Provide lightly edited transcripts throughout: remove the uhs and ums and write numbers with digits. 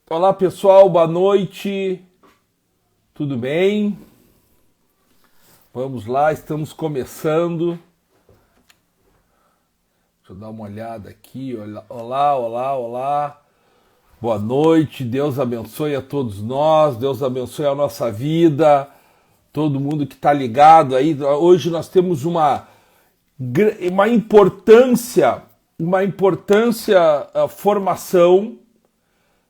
Olá pessoal, boa noite, tudo bem? Vamos lá, estamos começando. Deixa eu dar uma olhada aqui. Olá. Boa noite, Deus abençoe a todos nós, Deus abençoe a nossa vida, todo mundo que está ligado aí. Hoje nós temos uma importância formação,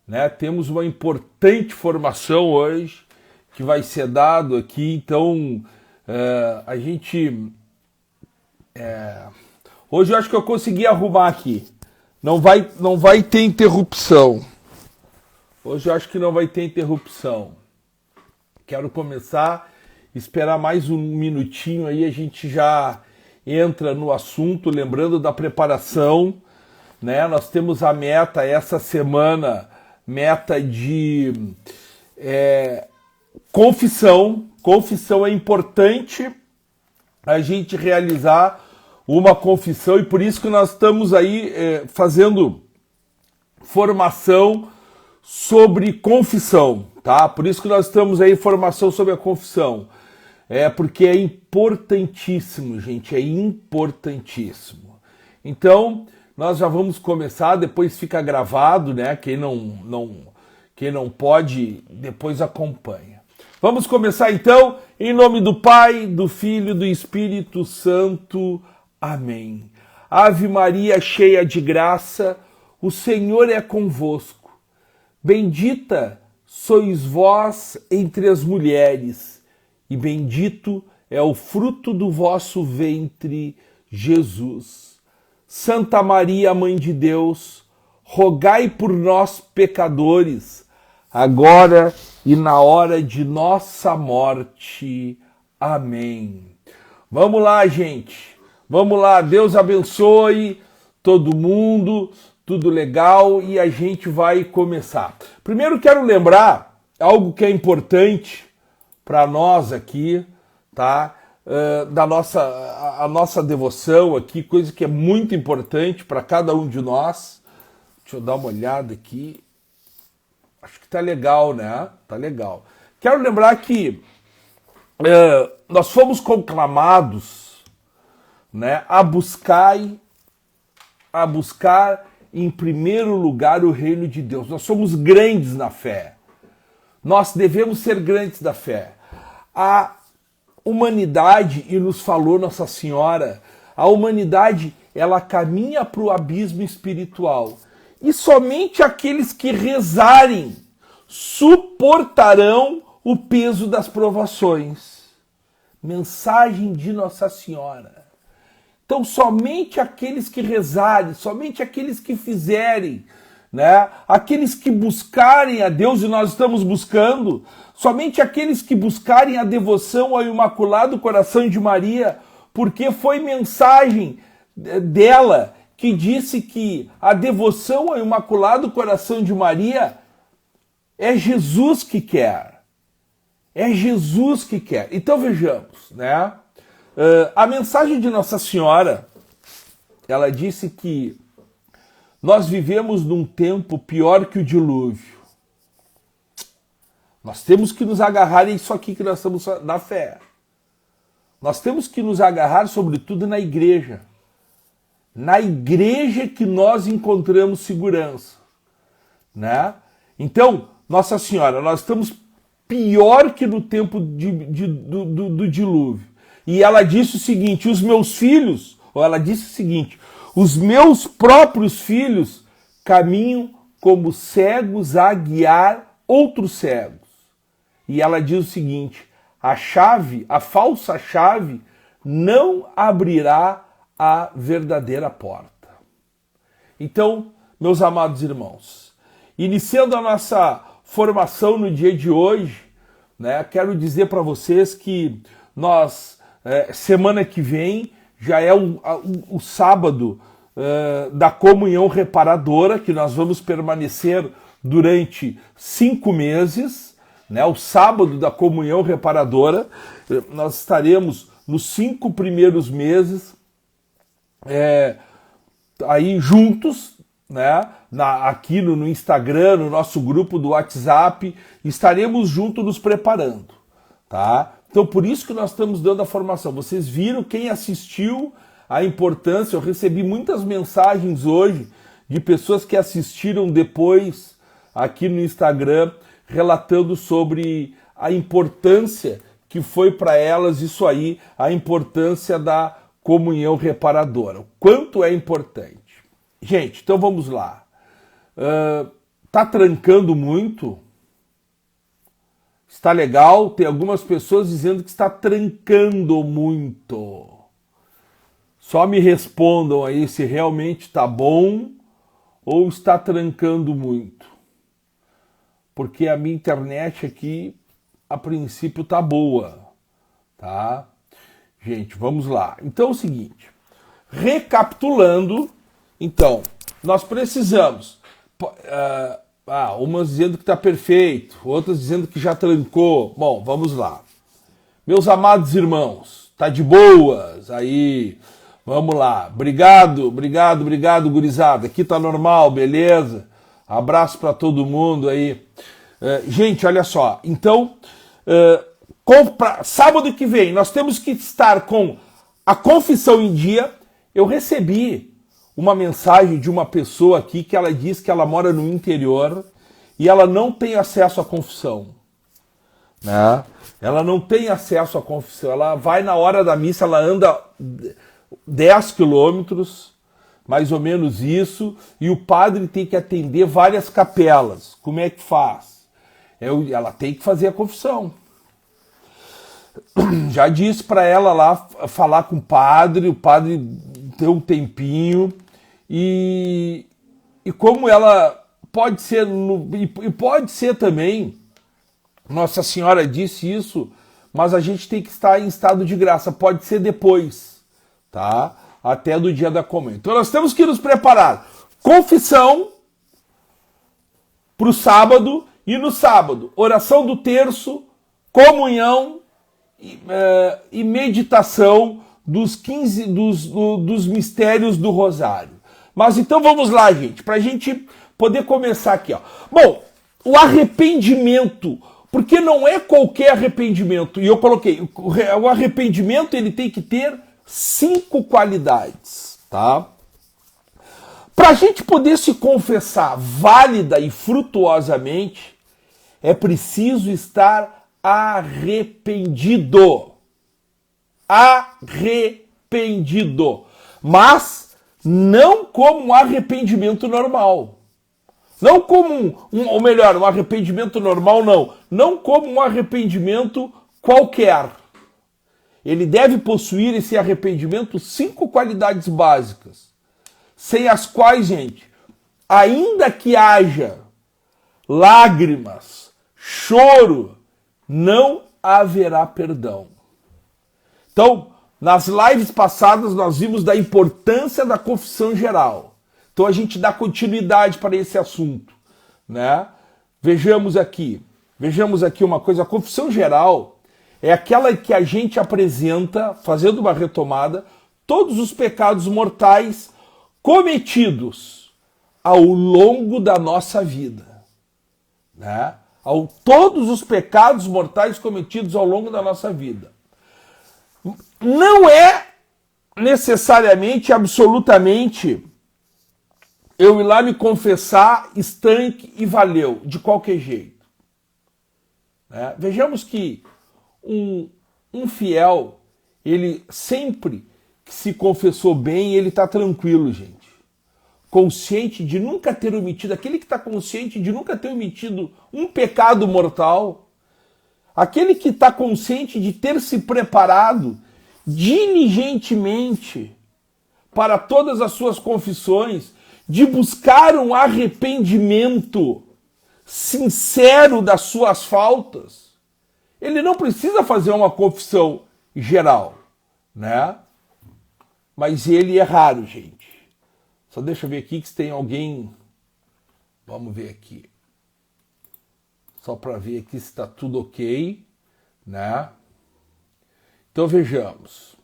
né? Temos uma importante formação hoje que vai ser dado aqui, então a gente hoje eu acho que eu consegui arrumar aqui, não vai ter interrupção. Hoje eu acho que não vai ter interrupção. Quero começar, esperar mais um minutinho aí, a gente já entra no assunto, lembrando da preparação, né? Nós temos a meta essa semana, meta de confissão. Confissão é importante a gente realizar uma confissão e por isso que nós estamos aí fazendo formação sobre confissão, tá? Por isso que nós estamos aí formação sobre a confissão. Porque é importantíssimo, gente, é importantíssimo. Então, nós já vamos começar, depois fica gravado, né? Quem não pode, depois acompanha. Vamos começar então, em nome do Pai, do Filho e do Espírito Santo. Amém. Ave Maria, cheia de graça, o Senhor é convosco. Bendita sois vós entre as mulheres, e bendito é o fruto do vosso ventre, Jesus. Santa Maria, Mãe de Deus, rogai por nós, pecadores, agora e na hora de nossa morte. Amém. Vamos lá, gente. Vamos lá. Deus abençoe todo mundo. Tudo legal e a gente vai começar. Primeiro quero lembrar algo que é importante para nós aqui, tá? A nossa devoção aqui, coisa que é muito importante para cada um de nós. Deixa eu dar uma olhada aqui. Acho que tá legal, né? Tá legal. Quero lembrar que nós fomos conclamados, né, a buscar em primeiro lugar o reino de Deus. Nós somos grandes na fé. Nós devemos ser grandes da fé. A humanidade, e nos falou Nossa Senhora, a humanidade, ela caminha para o abismo espiritual. E somente aqueles que rezarem suportarão o peso das provações. Mensagem de Nossa Senhora. Então, somente aqueles que rezarem, somente aqueles que fizerem, né? Aqueles que buscarem a Deus, e nós estamos buscando, somente aqueles que buscarem a devoção ao Imaculado Coração de Maria, porque foi mensagem dela que disse que a devoção ao Imaculado Coração de Maria é Jesus que quer. É Jesus que quer. Então, vejamos, né? A mensagem de Nossa Senhora, ela disse que nós vivemos num tempo pior que o dilúvio. Nós temos que nos agarrar, é isso aqui que nós estamos na fé. Nós temos que nos agarrar, sobretudo, na igreja. Na igreja que nós encontramos segurança, né? Então, Nossa Senhora, nós estamos pior que no tempo do dilúvio. E ela disse o seguinte, os meus próprios filhos caminham como cegos a guiar outros cegos. E ela diz o seguinte, a falsa chave, não abrirá a verdadeira porta. Então, meus amados irmãos, iniciando a nossa formação no dia de hoje, né, quero dizer para vocês que nós semana que vem já é o sábado da comunhão reparadora, que nós vamos permanecer durante 5 meses, né? O sábado da comunhão reparadora, nós estaremos nos 5 primeiros meses aí juntos, né? Aqui no Instagram, no nosso grupo do WhatsApp, estaremos juntos nos preparando, tá? Então por isso que nós estamos dando a formação. Vocês viram, quem assistiu, a importância. Eu recebi muitas mensagens hoje de pessoas que assistiram depois aqui no Instagram, relatando sobre a importância que foi para elas isso aí, a importância da comunhão reparadora. O quanto é importante. Gente, então vamos lá. Tá trancando muito? Está legal? Tem algumas pessoas dizendo que está trancando muito. Só me respondam aí se realmente está bom ou está trancando muito. Porque a minha internet aqui, a princípio, tá boa, tá? Gente, vamos lá. Então é o seguinte, recapitulando, então, nós precisamos, umas dizendo que está perfeito, outras dizendo que já trancou. Bom, vamos lá. Meus amados irmãos, tá de boas? Aí, vamos lá. Obrigado, gurizada. Aqui tá normal, beleza? Abraço para todo mundo aí. Gente, olha só. Então, sábado que vem, nós temos que estar com a confissão em dia. Eu recebi uma mensagem de uma pessoa aqui que ela diz que ela mora no interior e ela não tem acesso à confissão, né? Ela não tem acesso à confissão. Ela vai na hora da missa, ela anda 10 quilômetros, mais ou menos isso, e o padre tem que atender várias capelas. Como é que faz? Ela tem que fazer a confissão. Já disse para ela lá falar com o padre ter um tempinho, e como ela pode ser, e pode ser também, Nossa Senhora disse isso, mas a gente tem que estar em estado de graça, pode ser depois, tá? Até do dia da comunhão. Então nós temos que nos preparar. Confissão para o sábado, e no sábado, oração do terço, comunhão e meditação dos mistérios do Rosário. Mas então vamos lá, gente, para a gente poder começar aqui, ó. Bom, o arrependimento, porque não é qualquer arrependimento, e eu coloquei, o arrependimento ele tem que ter 5 qualidades, tá? Para a gente poder se confessar válida e frutuosamente, é preciso estar arrependido. Arrependido. Mas não como um arrependimento normal. Não como ou melhor, um arrependimento normal não. Não como um arrependimento qualquer. Ele deve possuir esse arrependimento 5 qualidades básicas, sem as quais, gente, ainda que haja lágrimas, choro, não haverá perdão. Então, nas lives passadas nós vimos da importância da confissão geral. Então a gente dá continuidade para esse assunto, né? Vejamos aqui uma coisa, a confissão geral é aquela que a gente apresenta, fazendo uma retomada, todos os pecados mortais cometidos ao longo da nossa vida, né? Todos os pecados mortais cometidos ao longo da nossa vida. Não é necessariamente, absolutamente, eu ir lá me confessar, estanque e valeu, de qualquer jeito, né? Vejamos que um fiel, ele sempre que se confessou bem, ele está tranquilo, gente. Consciente de nunca ter omitido, aquele que está consciente de nunca ter omitido um pecado mortal, aquele que está consciente de ter se preparado diligentemente para todas as suas confissões, de buscar um arrependimento sincero das suas faltas, ele não precisa fazer uma confissão geral, né? Mas ele é raro, gente. Só deixa eu ver aqui que se tem alguém. Vamos ver aqui. Só para ver aqui se está tudo ok, né? Então vejamos.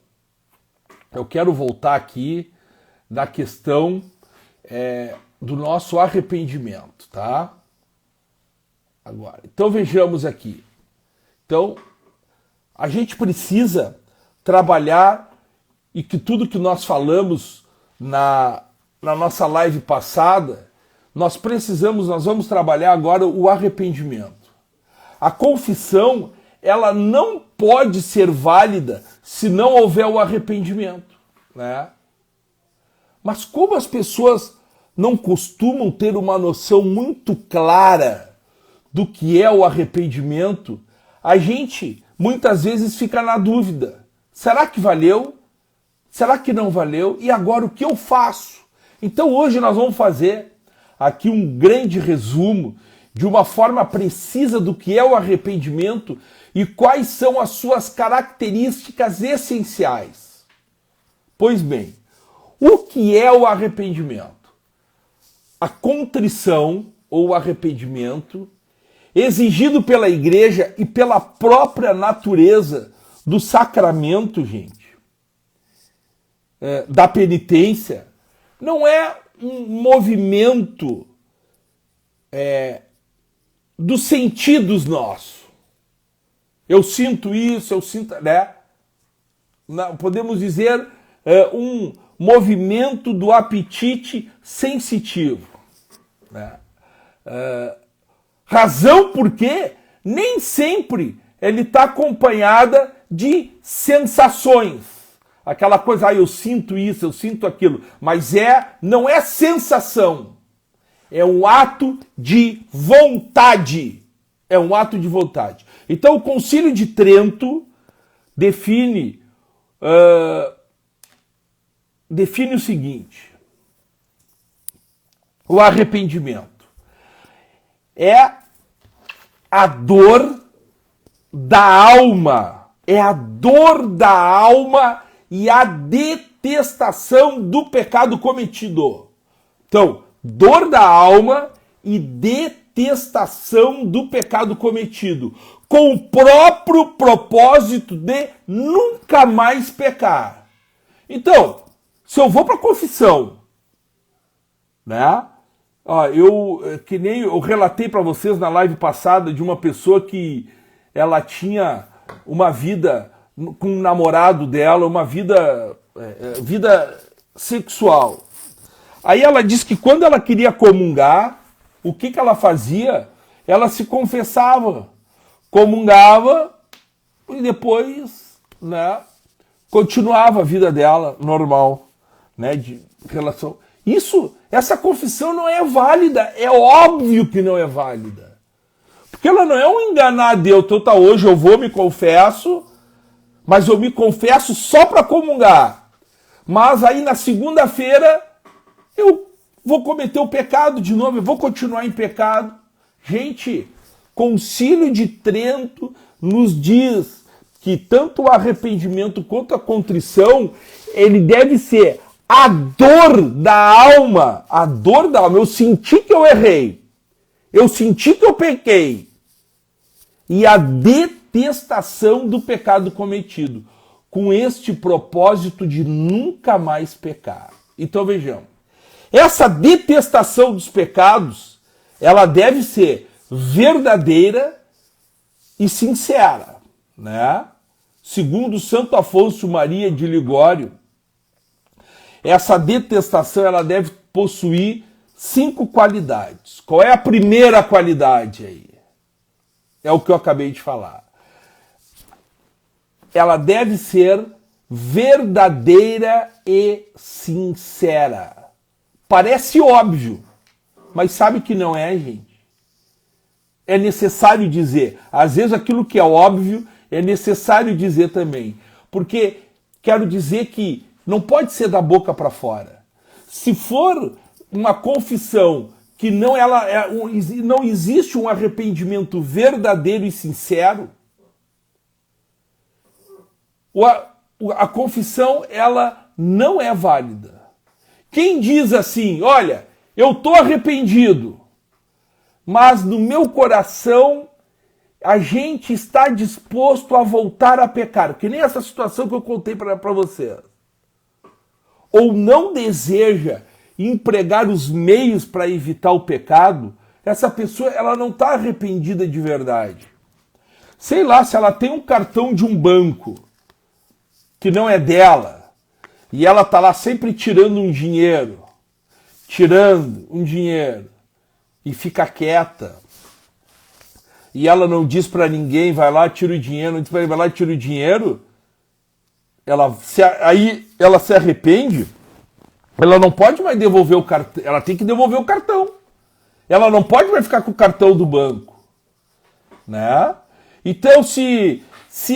Eu quero voltar aqui na questão do nosso arrependimento, tá? Agora, então vejamos aqui. Então, a gente precisa trabalhar e que tudo que nós falamos na nossa live passada, nós vamos trabalhar agora o arrependimento. A confissão, ela não pode ser válida se não houver o arrependimento, né? Mas como as pessoas não costumam ter uma noção muito clara do que é o arrependimento, a gente muitas vezes fica na dúvida. Será que valeu? Será que não valeu? E agora o que eu faço? Então hoje nós vamos fazer aqui um grande resumo de uma forma precisa do que é o arrependimento e quais são as suas características essenciais. Pois bem, o que é o arrependimento? A contrição ou arrependimento exigido pela igreja e pela própria natureza do sacramento, gente, da penitência, não é um movimento dos sentidos nossos. Eu sinto isso, eu sinto, né? Podemos dizer um movimento do apetite sensitivo, né? Razão porque nem sempre ele está acompanhada de sensações. Aquela coisa, eu sinto isso, eu sinto aquilo. Mas não é sensação. É um ato de vontade. É um ato de vontade. Então o Concílio de Trento define o seguinte. O arrependimento é a dor da alma. É a dor da alma e a detestação do pecado cometido. Então, dor da alma e detestação do pecado cometido, com o próprio propósito de nunca mais pecar. Então, se eu vou para a confissão, né? Que nem eu relatei para vocês na live passada de uma pessoa que ela tinha uma vida com um namorado dela, uma vida sexual. Aí ela disse que quando ela queria comungar, o que ela fazia? Ela se confessava, comungava e depois, né, continuava a vida dela normal, né, de relação. Essa confissão não é válida, é óbvio que não é válida. Porque ela não é um enganar a Deus. Então tá, hoje eu vou, me confesso, mas eu me confesso só para comungar. Mas aí na segunda-feira eu vou cometer o pecado de novo, eu vou continuar em pecado. Gente, Concílio de Trento nos diz que tanto o arrependimento quanto a contrição, ele deve ser a dor da alma, a dor da alma. Eu senti que eu errei, eu senti que eu pequei, e a detestação do pecado cometido, com este propósito de nunca mais pecar. Então vejamos, essa detestação dos pecados, ela deve ser verdadeira e sincera, né? Segundo Santo Afonso Maria de Ligório, essa detestação ela deve possuir 5 qualidades. Qual é a primeira qualidade aí? É o que eu acabei de falar. Ela deve ser verdadeira e sincera. Parece óbvio, mas sabe que não é, gente? É necessário dizer. Às vezes aquilo que é óbvio é necessário dizer também. Porque quero dizer que não pode ser da boca para fora. Se for uma confissão que não existe um arrependimento verdadeiro e sincero, a confissão ela não é válida. Quem diz assim, olha, eu estou arrependido, mas no meu coração a gente está disposto a voltar a pecar, que nem essa situação que eu contei para vocês. Ou não deseja empregar os meios para evitar o pecado, essa pessoa ela não está arrependida de verdade. Sei lá, se ela tem um cartão de um banco que não é dela, e ela está lá sempre tirando um dinheiro, e fica quieta, e ela não diz para ninguém, vai lá, tira o dinheiro, não diz para ninguém, vai lá, tira o dinheiro, aí ela se arrepende, ela não pode mais devolver o cartão, ela tem que devolver o cartão. Ela não pode mais ficar com o cartão do banco, né? Então, se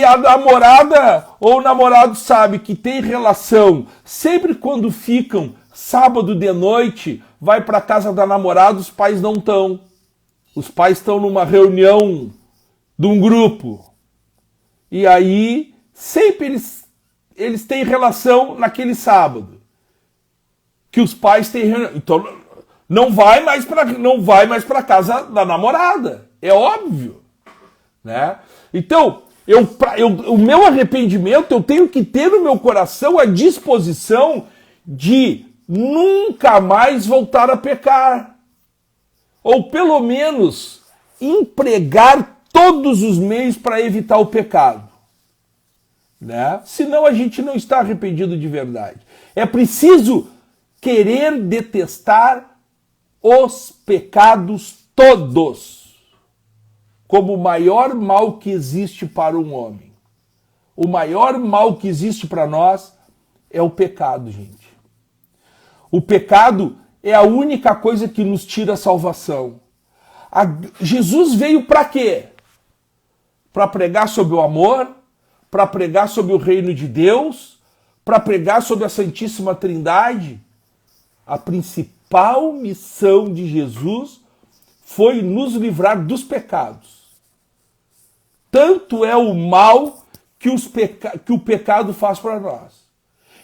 a namorada ou o namorado sabe que tem relação, sempre quando ficam sábado de noite, vai para casa da namorada, os pais não estão. Os pais estão numa reunião de um grupo. E aí, sempre eles têm relação naquele sábado. Que os pais têm reunião. Então, não vai mais para casa da namorada. É óbvio. Né? Então, o meu arrependimento, eu tenho que ter no meu coração a disposição de nunca mais voltar a pecar. Ou pelo menos empregar todos os meios para evitar o pecado. Né? Senão a gente não está arrependido de verdade. É preciso querer detestar os pecados todos, como o maior mal que existe para um homem. O maior mal que existe para nós é o pecado, gente. O pecado é a única coisa que nos tira a salvação. Jesus veio para quê? Para pregar sobre o amor, para pregar sobre o reino de Deus, para pregar sobre a Santíssima Trindade. A principal missão de Jesus foi nos livrar dos pecados. Tanto é o mal que o pecado faz para nós.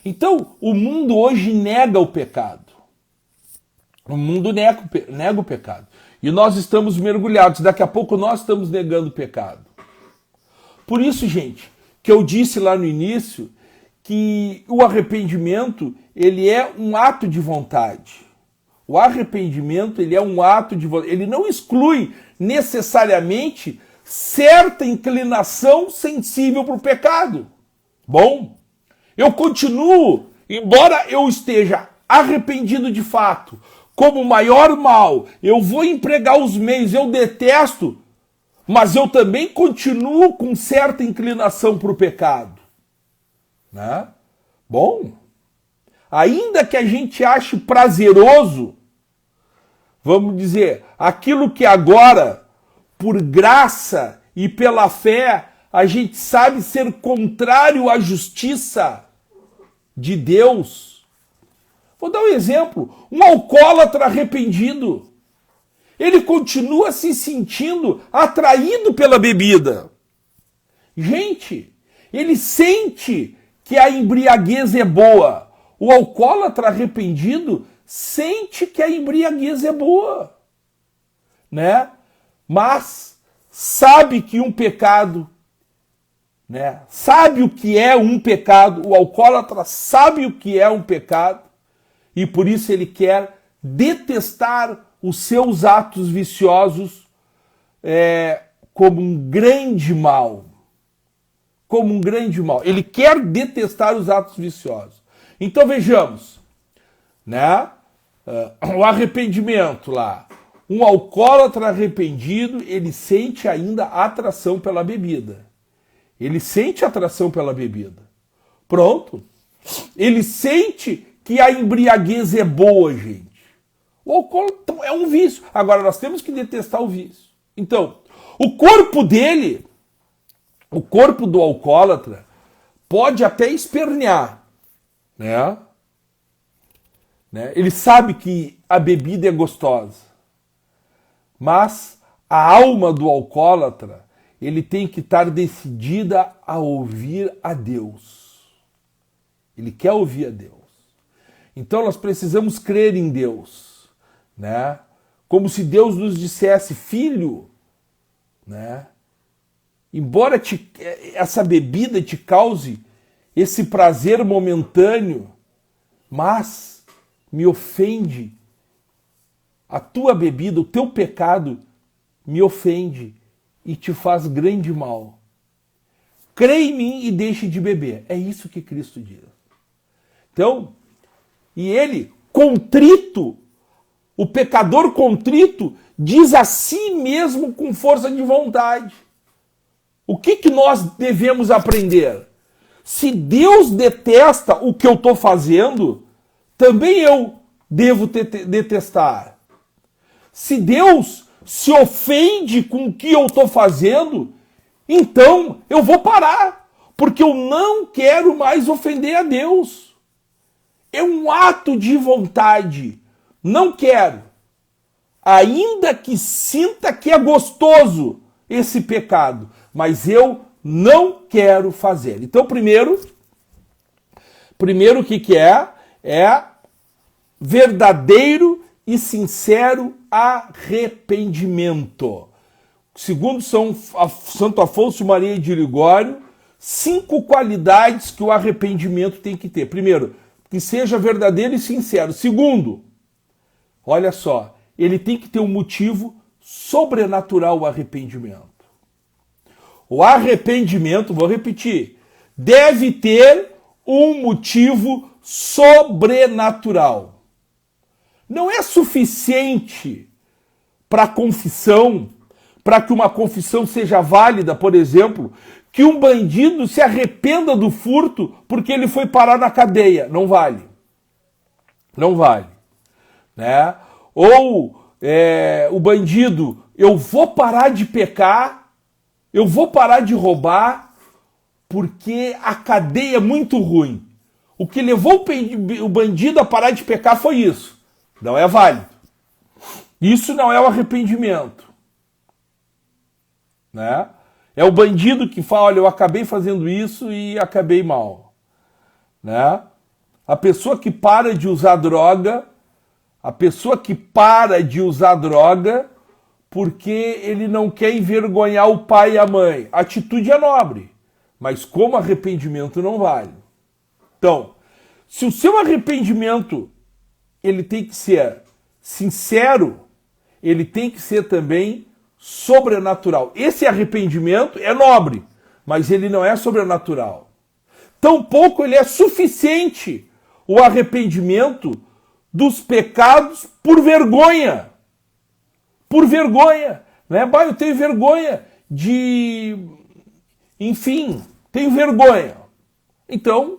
Então, o mundo hoje nega o pecado. O mundo nega o pecado. E nós estamos mergulhados. Daqui a pouco nós estamos negando o pecado. Por isso, gente, que eu disse lá no início que o arrependimento, ele é um ato de vontade. O arrependimento, ele é um ato de vontade. Ele não exclui necessariamente certa inclinação sensível para o pecado. Bom, eu continuo, embora eu esteja arrependido de fato, como o maior mal, eu vou empregar os meios, eu detesto, mas eu também continuo com certa inclinação para o pecado. Né? Bom, ainda que a gente ache prazeroso, vamos dizer, aquilo que agora, por graça e pela fé, a gente sabe ser contrário à justiça de Deus. Vou dar um exemplo. Um alcoólatra arrependido. Ele continua se sentindo atraído pela bebida. Gente, ele sente que a embriaguez é boa. O alcoólatra arrependido sente que a embriaguez é boa. Né? Mas sabe que um pecado, né? Sabe o que é um pecado, o alcoólatra sabe o que é um pecado, e por isso ele quer detestar os seus atos viciosos como um grande mal. Como um grande mal. Ele quer detestar os atos viciosos. Então vejamos, né? O arrependimento lá. Um alcoólatra arrependido, ele sente ainda atração pela bebida. Ele sente atração pela bebida. Pronto. Ele sente que a embriaguez é boa, gente. O álcool é um vício. Agora, nós temos que detestar o vício. Então, o corpo dele, o corpo do alcoólatra, pode até espernear, né? Ele sabe que a bebida é gostosa. Mas a alma do alcoólatra, ele tem que estar decidida a ouvir a Deus. Ele quer ouvir a Deus. Então nós precisamos crer em Deus, né? Como se Deus nos dissesse, filho, né? Embora essa bebida te cause esse prazer momentâneo, mas me ofende, a tua bebida, o teu pecado me ofende e te faz grande mal. Crê em mim e deixe de beber. É isso que Cristo diz. Então, e ele, contrito, o pecador contrito, diz a si mesmo com força de vontade. O que nós devemos aprender? Se Deus detesta o que eu estou fazendo, também eu devo detestar. Se Deus se ofende com o que eu estou fazendo, então eu vou parar, porque eu não quero mais ofender a Deus. É um ato de vontade. Não quero. Ainda que sinta que é gostoso esse pecado, mas eu não quero fazer. Então, primeiro o que é? É verdadeiro e sincero arrependimento. Segundo Santo Afonso Maria de Ligório, 5 qualidades que o arrependimento tem que ter. Primeiro, que seja verdadeiro e sincero. Segundo, olha só, ele tem que ter um motivo sobrenatural, o arrependimento. O arrependimento, vou repetir, deve ter um motivo sobrenatural. Não é suficiente para a confissão, para que uma confissão seja válida, por exemplo, que um bandido se arrependa do furto porque ele foi parar na cadeia. Não vale. Não vale. Né? Ou o bandido, eu vou parar de pecar, eu vou parar de roubar porque a cadeia é muito ruim. O que levou o bandido a parar de pecar foi isso. Não é válido. Isso não é o arrependimento. Né? É o bandido que fala, olha, eu acabei fazendo isso e acabei mal. Né? A pessoa que para de usar droga, porque ele não quer envergonhar o pai e a mãe. A atitude é nobre, mas como arrependimento não vale. Então, se o seu arrependimento ele tem que ser sincero, ele tem que ser também sobrenatural. Esse arrependimento é nobre, mas ele não é sobrenatural. Tampouco ele é suficiente, o arrependimento dos pecados por vergonha. Por vergonha. Né? Bah, eu tenho vergonha de... Enfim, tenho vergonha. Então,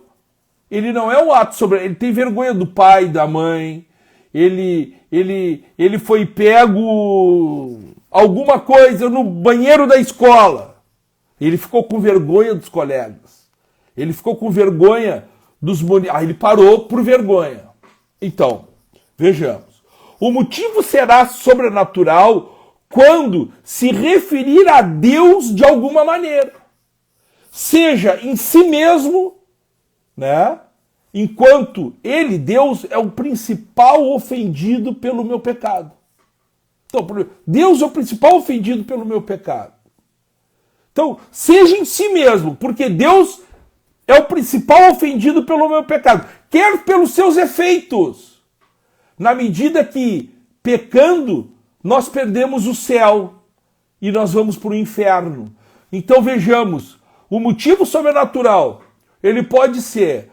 ele não é um ato sobre... Ele tem vergonha do pai, da mãe. Ele foi pego alguma coisa no banheiro da escola. Ele ficou com vergonha dos colegas. Ele ficou com vergonha dos... ele parou por vergonha. Então, vejamos. O motivo será sobrenatural quando se referir a Deus de alguma maneira. Seja em si mesmo, né? Enquanto ele, Deus, é o principal ofendido pelo meu pecado. Então, Deus é o principal ofendido pelo meu pecado. Então, seja em si mesmo, porque Deus é o principal ofendido pelo meu pecado. Quer pelos seus efeitos. Na medida que, pecando, nós perdemos o céu e nós vamos para o inferno. Então, vejamos, o motivo sobrenatural, ele pode ser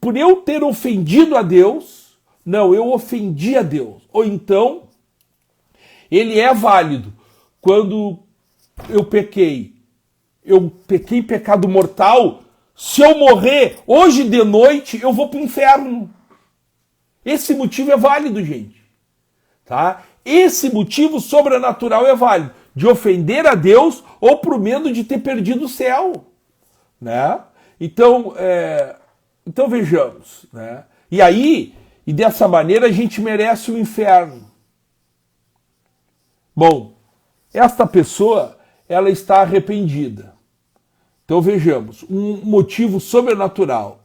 por eu ter ofendido a Deus, não, eu ofendi a Deus. Ou então, ele é válido quando eu pequei pecado mortal, se eu morrer hoje de noite, eu vou para o inferno. Esse motivo é válido, gente. Tá? Esse motivo sobrenatural é válido, de ofender a Deus ou por medo de ter perdido o céu. Né? Então vejamos, né? E dessa maneira a gente merece o inferno. Bom, esta pessoa, ela está arrependida. Então vejamos, um motivo sobrenatural,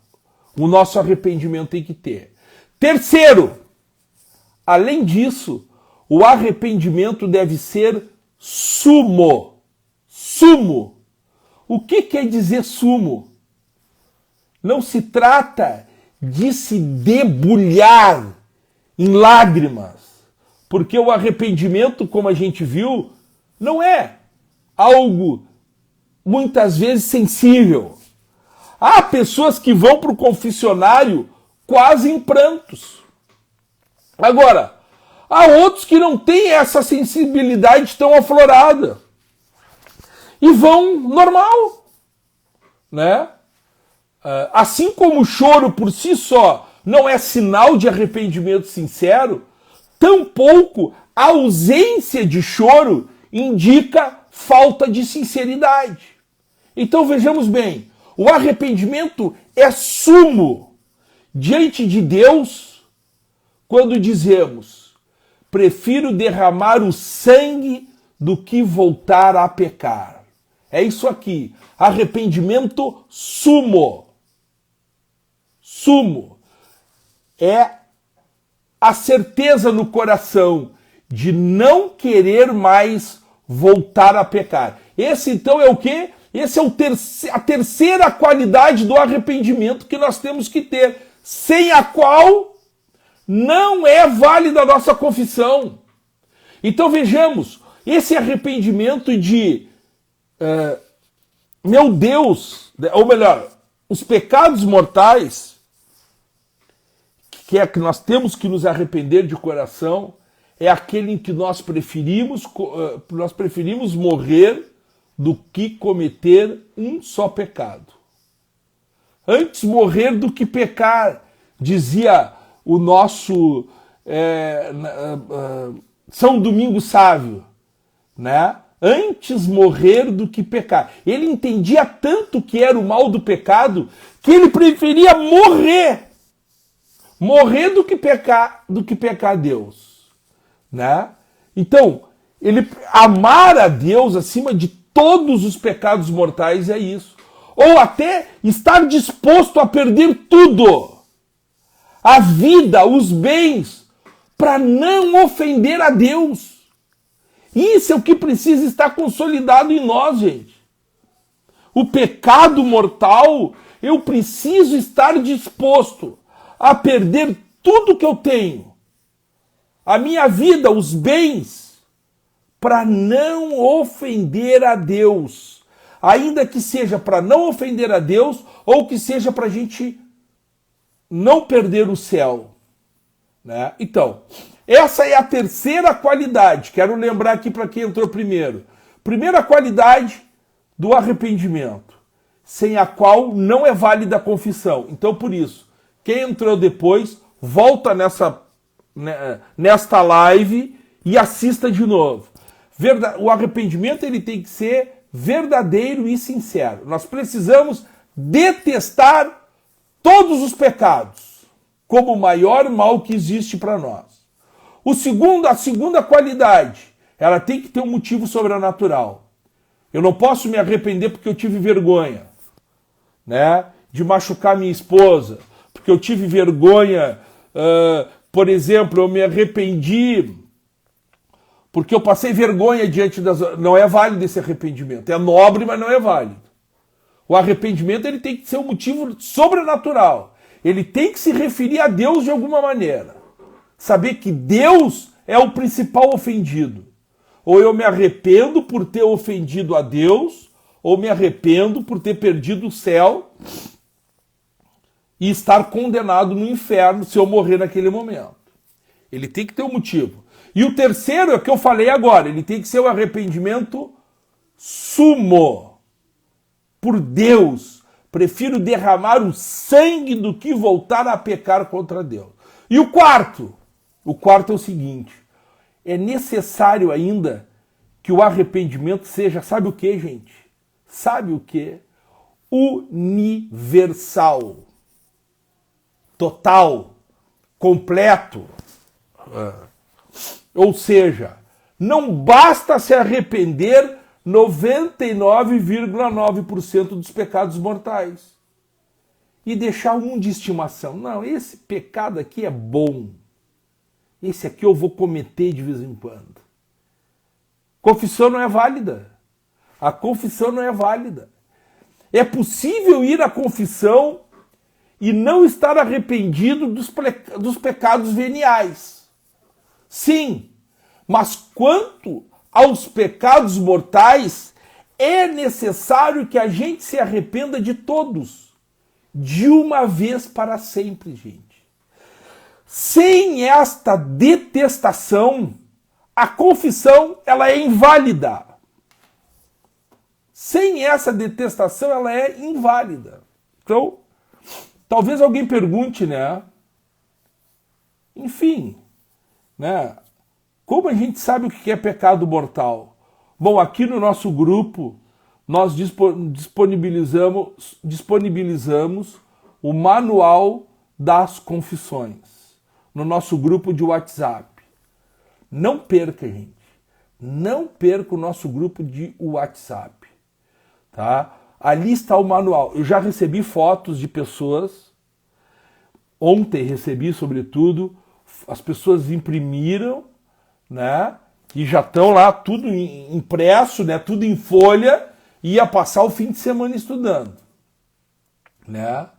o nosso arrependimento tem que ter. Terceiro, além disso, o arrependimento deve ser sumo. Sumo. O que quer dizer sumo? Não se trata de se debulhar em lágrimas, porque o arrependimento, como a gente viu, não é algo muitas vezes sensível. Há pessoas que vão para o confessionário quase em prantos. Agora, há outros que não têm essa sensibilidade tão aflorada e vão normal, né? Assim como o choro por si só não é sinal de arrependimento sincero, tampouco a ausência de choro indica falta de sinceridade. Então vejamos bem, o arrependimento é sumo diante de Deus quando dizemos: prefiro derramar o sangue do que voltar a pecar. É isso aqui, arrependimento sumo. Sumo é a certeza no coração de não querer mais voltar a pecar. Esse então é o quê? Esse é a terceira qualidade do arrependimento que nós temos que ter, sem a qual não é válida a nossa confissão. Então vejamos, esse arrependimento de meu Deus, ou melhor, os pecados mortais, que é que nós temos que nos arrepender de coração, é aquele em que nós preferimos morrer do que cometer um só pecado. Antes morrer do que pecar, dizia o nosso São Domingos Sávio, né? Antes morrer do que pecar. Ele entendia tanto que era o mal do pecado que ele preferia morrer do que pecar a Deus, né? Então, ele amar a Deus acima de todos os pecados mortais é isso. Ou até estar disposto a perder tudo, a vida, os bens, para não ofender a Deus. Isso é o que precisa estar consolidado em nós, gente. O pecado mortal, eu preciso estar disposto a perder tudo que eu tenho, a minha vida, os bens, para não ofender a Deus. Ainda que seja para não ofender a Deus, ou que seja para a gente não perder o céu, né? Então, essa é a terceira qualidade. Quero lembrar aqui para quem entrou primeiro. Primeira qualidade do arrependimento, sem a qual não é válida a confissão. Então, por isso, quem entrou depois, volta nesta live e assista de novo. O arrependimento ele tem que ser verdadeiro e sincero. Nós precisamos detestar todos os pecados como o maior mal que existe para nós. A segunda qualidade, ela tem que ter um motivo sobrenatural. Eu não posso me arrepender porque eu tive vergonha, né, de machucar minha esposa, porque eu tive vergonha, por exemplo, eu me arrependi porque eu passei vergonha diante das... Não é válido esse arrependimento. É nobre, mas não é válido. O arrependimento ele tem que ser um motivo sobrenatural. Ele tem que se referir a Deus de alguma maneira. Saber que Deus é o principal ofendido. Ou eu me arrependo por ter ofendido a Deus, ou me arrependo por ter perdido o céu e estar condenado no inferno se eu morrer naquele momento. Ele tem que ter um motivo. E o terceiro é o que eu falei agora, ele tem que ser o arrependimento sumo. Por Deus, prefiro derramar o sangue do que voltar a pecar contra Deus. E o quarto é o seguinte, é necessário ainda que o arrependimento seja, sabe o que, gente? Sabe o que? Universal. Total. Completo. Ou seja, não basta se arrepender 99,9% dos pecados mortais e deixar um de estimação. Não, esse pecado aqui é bom. Esse aqui eu vou cometer de vez em quando. Confissão não é válida. A confissão não é válida. É possível ir à confissão e não estar arrependido dos pecados veniais. Sim, mas quanto aos pecados mortais, é necessário que a gente se arrependa de todos, de uma vez para sempre, gente. Sem esta detestação, a confissão ela é inválida. Sem essa detestação, ela é inválida. Então, talvez alguém pergunte, né? Enfim, né? Como a gente sabe o que é pecado mortal? Bom, aqui no nosso grupo, nós disponibilizamos o manual das confissões no nosso grupo de WhatsApp. Não perca, gente. Não perca o nosso grupo de WhatsApp. Tá? Ali está o manual. Eu já recebi fotos de pessoas. Ontem recebi, sobretudo, as pessoas imprimiram, né? E já estão lá tudo impresso, né? Tudo em folha, e ia passar o fim de semana estudando, né?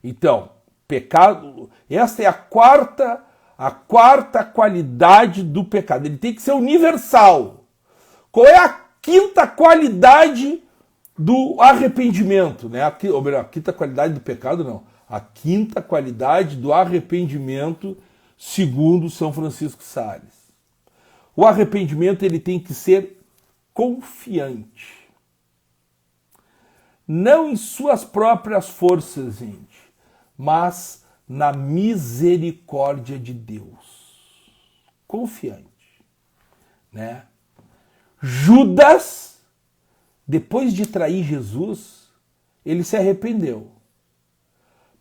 Então, pecado, esta é a quarta qualidade do pecado. Ele tem que ser universal. Qual é a quinta qualidade do arrependimento, né? Ou melhor, a quinta qualidade do pecado, não. A quinta qualidade do arrependimento, segundo São Francisco Sales. O arrependimento ele tem que ser confiante. Não em suas próprias forças, gente, mas na misericórdia de Deus. Confiante, né? Judas, depois de trair Jesus, ele se arrependeu.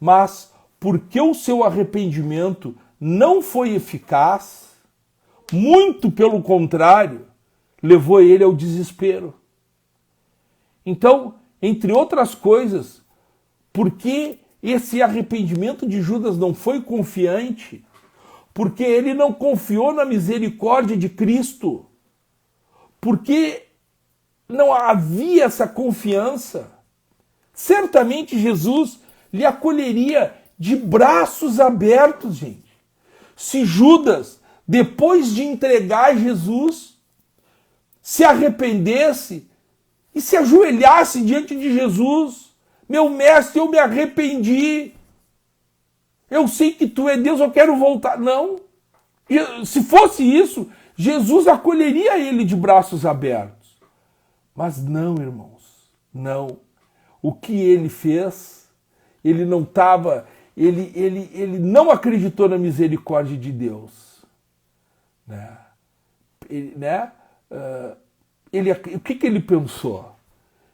Mas porque o seu arrependimento não foi eficaz, muito pelo contrário, levou ele ao desespero. Então, entre outras coisas, porque esse arrependimento de Judas não foi confiante, porque ele não confiou na misericórdia de Cristo, porque não havia essa confiança, certamente Jesus lhe acolheria de braços abertos, gente. Se Judas, depois de entregar Jesus, se arrependesse e se ajoelhasse diante de Jesus: meu mestre, eu me arrependi, eu sei que tu é Deus, eu quero voltar. Não. Se fosse isso, Jesus acolheria ele de braços abertos. Mas não, irmãos, não. O que ele fez, ele não estava, ele não acreditou na misericórdia de Deus. Né? O que ele pensou?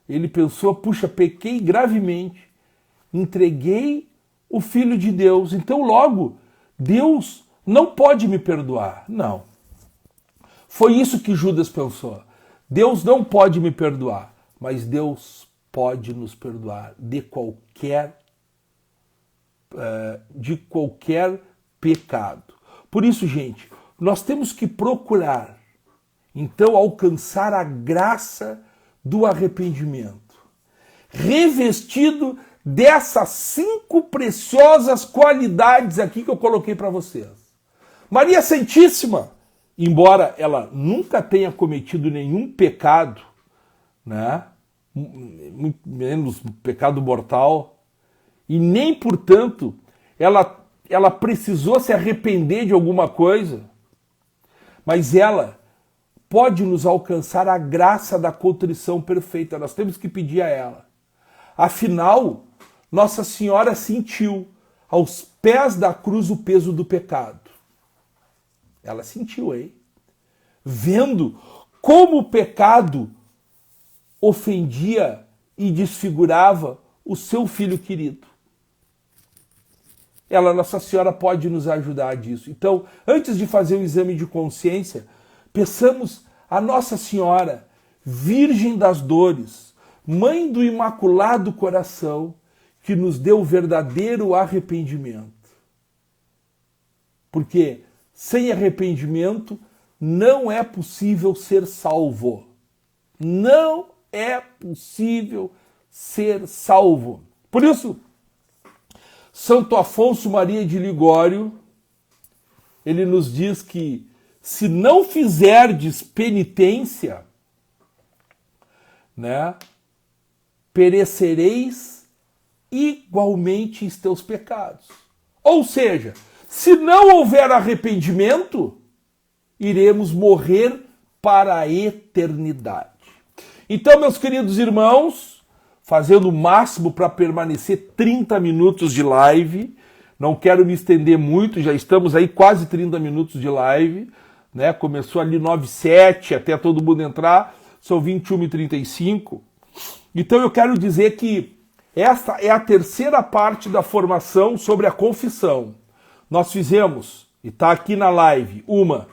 Ele pensou: puxa, pequei gravemente, entreguei o Filho de Deus, então logo Deus não pode me perdoar. Não. Foi isso que Judas pensou. Deus não pode me perdoar, mas Deus pode nos perdoar de qualquer pecado. Por isso, gente, nós temos que procurar, então, alcançar a graça do arrependimento, revestido dessas 5 preciosas qualidades aqui que eu coloquei para vocês. Maria Santíssima, embora ela nunca tenha cometido nenhum pecado, né, muito menos pecado mortal, e nem, portanto, ela precisou se arrepender de alguma coisa, mas ela pode nos alcançar a graça da contrição perfeita. Nós temos que pedir a ela. Afinal, Nossa Senhora sentiu aos pés da cruz o peso do pecado. Ela sentiu, hein? Vendo como o pecado ofendia e desfigurava o seu filho querido. Nossa Senhora, pode nos ajudar disso. Então, antes de fazer o exame de consciência, peçamos a Nossa Senhora, Virgem das Dores, Mãe do Imaculado Coração, que nos dê o verdadeiro arrependimento. Porque sem arrependimento não é possível ser salvo. Não é possível ser salvo. Por isso, Santo Afonso Maria de Ligório, ele nos diz que se não fizerdes penitência, né, perecereis igualmente em teus pecados. Ou seja, se não houver arrependimento, iremos morrer para a eternidade. Então, meus queridos irmãos, fazendo o máximo para permanecer 30 minutos de live, não quero me estender muito, já estamos aí quase 30 minutos de live, né? Começou ali 9h07 até todo mundo entrar, são 21h35. Então eu quero dizer que esta é a terceira parte da formação sobre a confissão. Nós fizemos, e está aqui na live, uma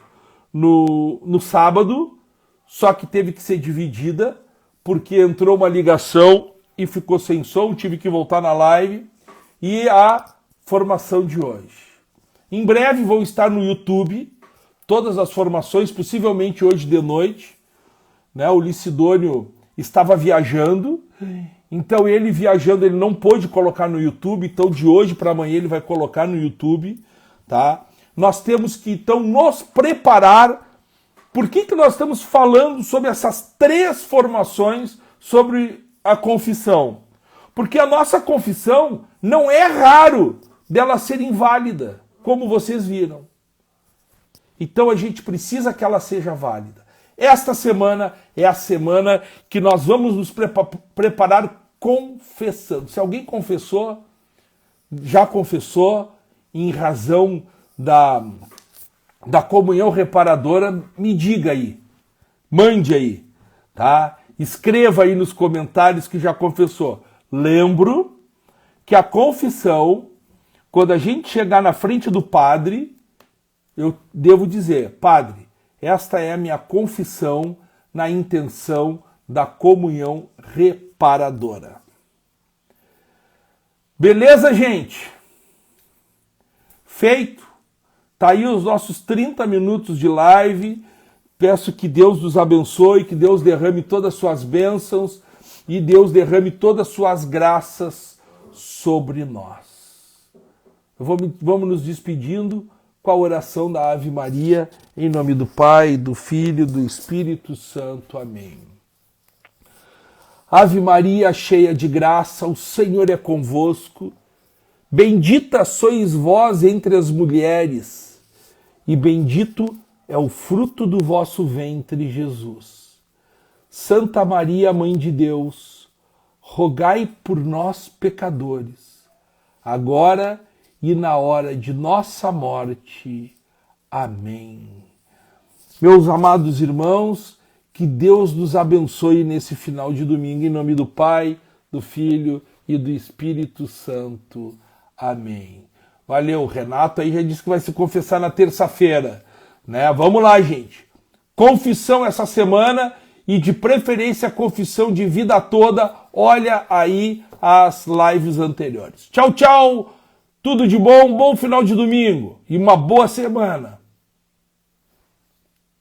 no sábado, só que teve que ser dividida, porque entrou uma ligação e ficou sem som, tive que voltar na live, e a formação de hoje. Em breve vão estar no YouTube todas as formações, possivelmente hoje de noite, né? O Licidônio estava viajando, então ele viajando, ele não pôde colocar no YouTube, então de hoje para amanhã ele vai colocar no YouTube, tá? Nós temos que então nos preparar. Por que nós estamos falando sobre essas 3 formações sobre a confissão? Porque a nossa confissão não é raro dela ser inválida, como vocês viram. Então a gente precisa que ela seja válida. Esta semana é a semana que nós vamos nos preparar confessando. Se alguém confessou, já confessou, em razão da comunhão reparadora, me diga aí, mande aí, tá? Escreva aí nos comentários que já confessou. Lembro que a confissão, quando a gente chegar na frente do padre, eu devo dizer, padre, esta é a minha confissão na intenção da comunhão reparadora. Beleza, gente? Feito. Tá aí os nossos 30 minutos de live. Peço que Deus nos abençoe, que Deus derrame todas as suas bênçãos e Deus derrame todas as suas graças sobre nós. Vamos nos despedindo com a oração da Ave Maria, em nome do Pai, do Filho e do Espírito Santo. Amém. Ave Maria, cheia de graça, o Senhor é convosco. Bendita sois vós entre as mulheres, e bendito é o fruto do vosso ventre, Jesus. Santa Maria, Mãe de Deus, rogai por nós, pecadores, agora e na hora de nossa morte. Amém. Meus amados irmãos, que Deus nos abençoe nesse final de domingo, em nome do Pai, do Filho e do Espírito Santo. Amém. Valeu, Renato aí já disse que vai se confessar na terça-feira, né? Vamos lá, gente. Confissão essa semana e de preferência confissão de vida toda. Olha aí as lives anteriores. Tchau, tchau. Tudo de bom, bom final de domingo e uma boa semana.